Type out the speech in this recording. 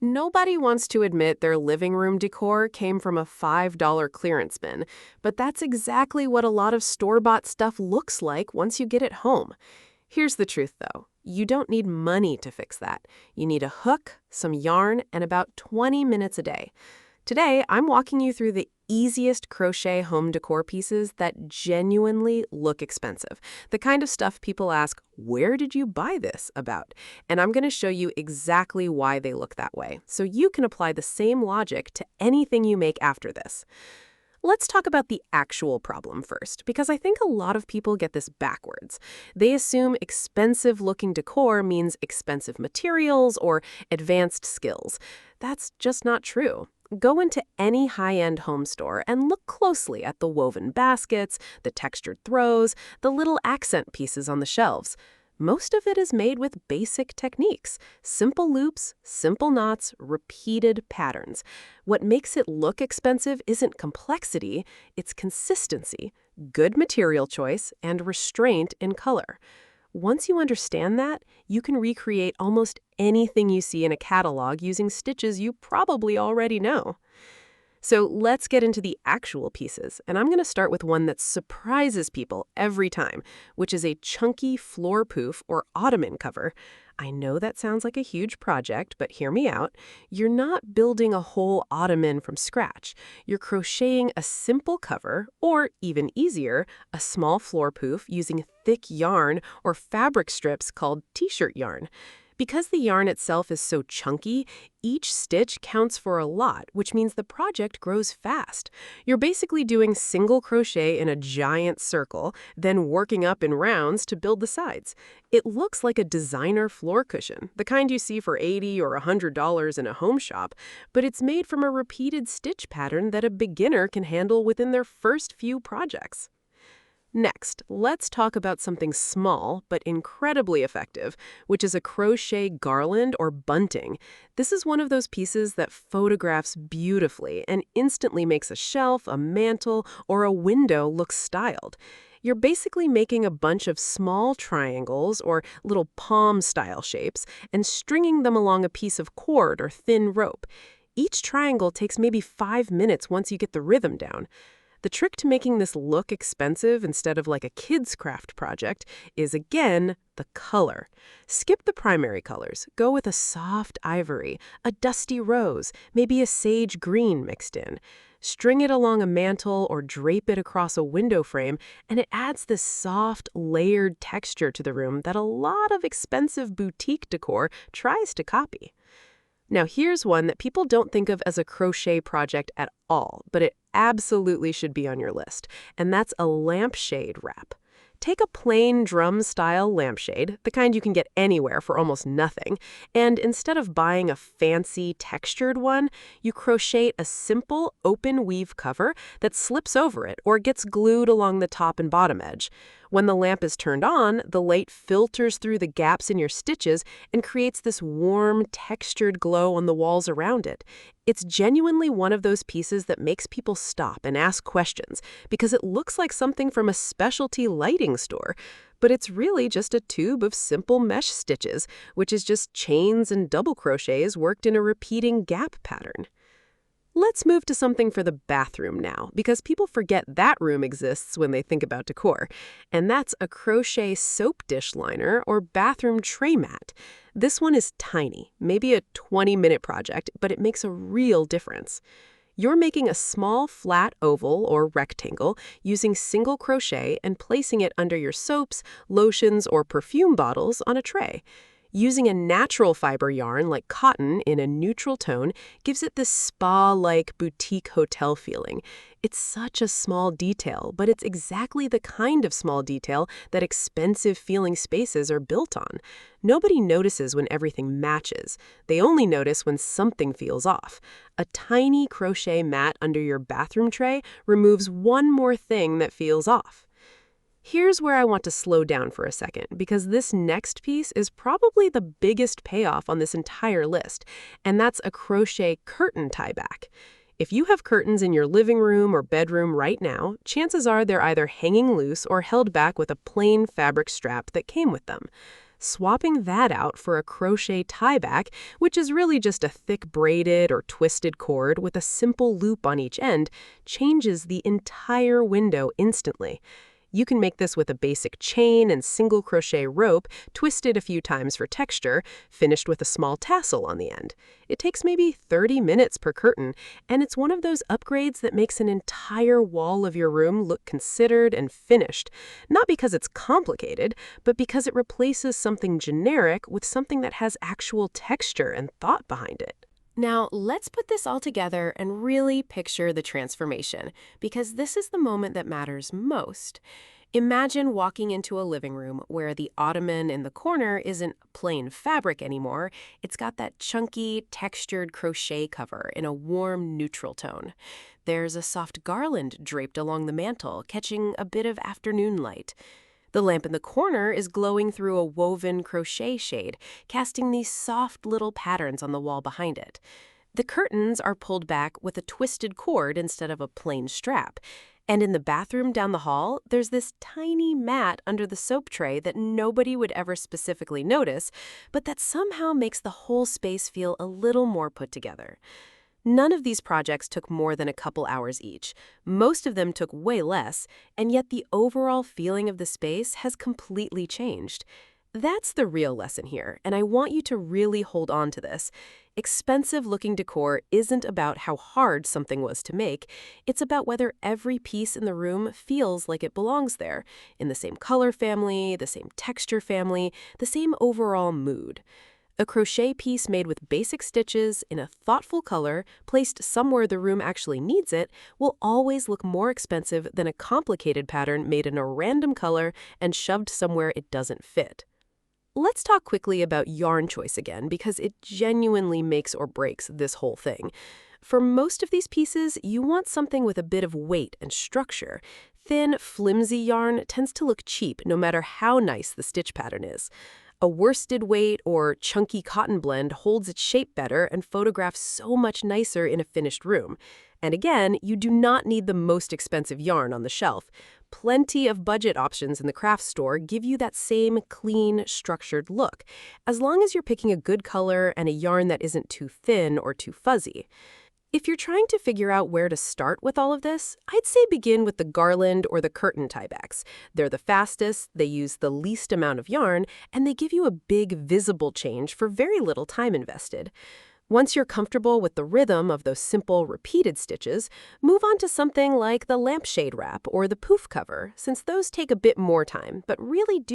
Nobody wants to admit their living room decor came from a $5 clearance bin, but that's exactly what a lot of store-bought stuff looks like once you get it home. Here's the truth, though. You don't need money to fix that. You need a hook, some yarn, and about 20 minutes a day. Today, I'm walking you through the easiest crochet home decor pieces that genuinely look expensive. The kind of stuff people ask, "Where did you buy this?" about. And I'm going to show you exactly why they look that way, so you can apply the same logic to anything you make after this. Let's talk about the actual problem first, because I think a lot of people get this backwards. They assume expensive-looking decor means expensive materials or advanced skills. That's just not true. Go into any high-end home store and look closely at the woven baskets, the textured throws, the little accent pieces on the shelves. Most of it is made with basic techniques, simple loops, simple knots, repeated patterns. What makes it look expensive isn't complexity, it's consistency, good material choice, and restraint in color. Once you understand that, you can recreate almost anything you see in a catalog using stitches you probably already know. So let's get into the actual pieces, and I'm going to start with one that surprises people every time, which is a chunky floor poof or ottoman cover. I know that sounds like a huge project, but hear me out. You're not building a whole ottoman from scratch. You're crocheting a simple cover, or even easier, a small floor poof using thick yarn or fabric strips called t-shirt yarn. Because the yarn itself is so chunky, each stitch counts for a lot, which means the project grows fast. You're basically doing single crochet in a giant circle, then working up in rounds to build the sides. It looks like a designer floor cushion, the kind you see for $80 or $100 in a home shop, but it's made from a repeated stitch pattern that a beginner can handle within their first few projects. Next, let's talk about something small but incredibly effective, which is a crochet garland or bunting. This is one of those pieces that photographs beautifully and instantly makes a shelf, a mantle, or a window look styled. You're basically making a bunch of small triangles or little palm-style shapes and stringing them along a piece of cord or thin rope. Each triangle takes maybe 5 minutes once you get the rhythm down. The trick to making this look expensive instead of like a kid's craft project is, again, the color. Skip the primary colors. Go with a soft ivory, a dusty rose, maybe a sage green mixed in. String it along a mantle or drape it across a window frame, and it adds this soft, layered texture to the room that a lot of expensive boutique decor tries to copy. Now here's one that people don't think of as a crochet project at all, but it absolutely should be on your list, and that's a lampshade wrap. Take a plain drum-style lampshade, the kind you can get anywhere for almost nothing, and instead of buying a fancy textured one, you crochet a simple open weave cover that slips over it or gets glued along the top and bottom edge. When the lamp is turned on, the light filters through the gaps in your stitches and creates this warm, textured glow on the walls around it. It's genuinely one of those pieces that makes people stop and ask questions because it looks like something from a specialty lighting store. But it's really just a tube of simple mesh stitches, which is just chains and double crochets worked in a repeating gap pattern. Let's move to something for the bathroom now, because people forget that room exists when they think about decor. And that's a crochet soap dish liner or bathroom tray mat. This one is tiny, maybe a 20-minute project, but it makes a real difference. You're making a small flat oval or rectangle using single crochet and placing it under your soaps, lotions, or perfume bottles on a tray. Using a natural fiber yarn like cotton in a neutral tone gives it this spa-like boutique hotel feeling. It's such a small detail, but it's exactly the kind of small detail that expensive-feeling spaces are built on. Nobody notices when everything matches. They only notice when something feels off. A tiny crochet mat under your bathroom tray removes one more thing that feels off. Here's where I want to slow down for a second, because this next piece is probably the biggest payoff on this entire list, and that's a crochet curtain tie-back. If you have curtains in your living room or bedroom right now, chances are they're either hanging loose or held back with a plain fabric strap that came with them. Swapping that out for a crochet tieback, which is really just a thick braided or twisted cord with a simple loop on each end, changes the entire window instantly. You can make this with a basic chain and single crochet rope, twisted a few times for texture, finished with a small tassel on the end. It takes maybe 30 minutes per curtain, and it's one of those upgrades that makes an entire wall of your room look considered and finished. Not because it's complicated, but because it replaces something generic with something that has actual texture and thought behind it. Now, let's put this all together and really picture the transformation, because this is the moment that matters most. Imagine walking into a living room where the ottoman in the corner isn't plain fabric anymore. It's got that chunky, textured crochet cover in a warm, neutral tone. There's a soft garland draped along the mantel, catching a bit of afternoon light. The lamp in the corner is glowing through a woven crochet shade, casting these soft little patterns on the wall behind it. The curtains are pulled back with a twisted cord instead of a plain strap. And in the bathroom down the hall, there's this tiny mat under the soap tray that nobody would ever specifically notice, but that somehow makes the whole space feel a little more put together. None of these projects took more than a couple hours each. Most of them took way less, and yet the overall feeling of the space has completely changed. That's the real lesson here, and I want you to really hold on to this. Expensive-looking decor isn't about how hard something was to make. It's about whether every piece in the room feels like it belongs there, in the same color family, the same texture family, the same overall mood. A crochet piece made with basic stitches in a thoughtful color, placed somewhere the room actually needs it, will always look more expensive than a complicated pattern made in a random color and shoved somewhere it doesn't fit. Let's talk quickly about yarn choice again, because it genuinely makes or breaks this whole thing. For most of these pieces, you want something with a bit of weight and structure. Thin, flimsy yarn tends to look cheap no matter how nice the stitch pattern is. A worsted weight or chunky cotton blend holds its shape better and photographs so much nicer in a finished room. And again, you do not need the most expensive yarn on the shelf. Plenty of budget options in the craft store give you that same clean, structured look, as long as you're picking a good color and a yarn that isn't too thin or too fuzzy. If you're trying to figure out where to start with all of this, I'd say begin with the garland or the curtain tiebacks. They're the fastest, they use the least amount of yarn, and they give you a big visible change for very little time invested. Once you're comfortable with the rhythm of those simple, repeated stitches, move on to something like the lampshade wrap or the poof cover, since those take a bit more time, but really do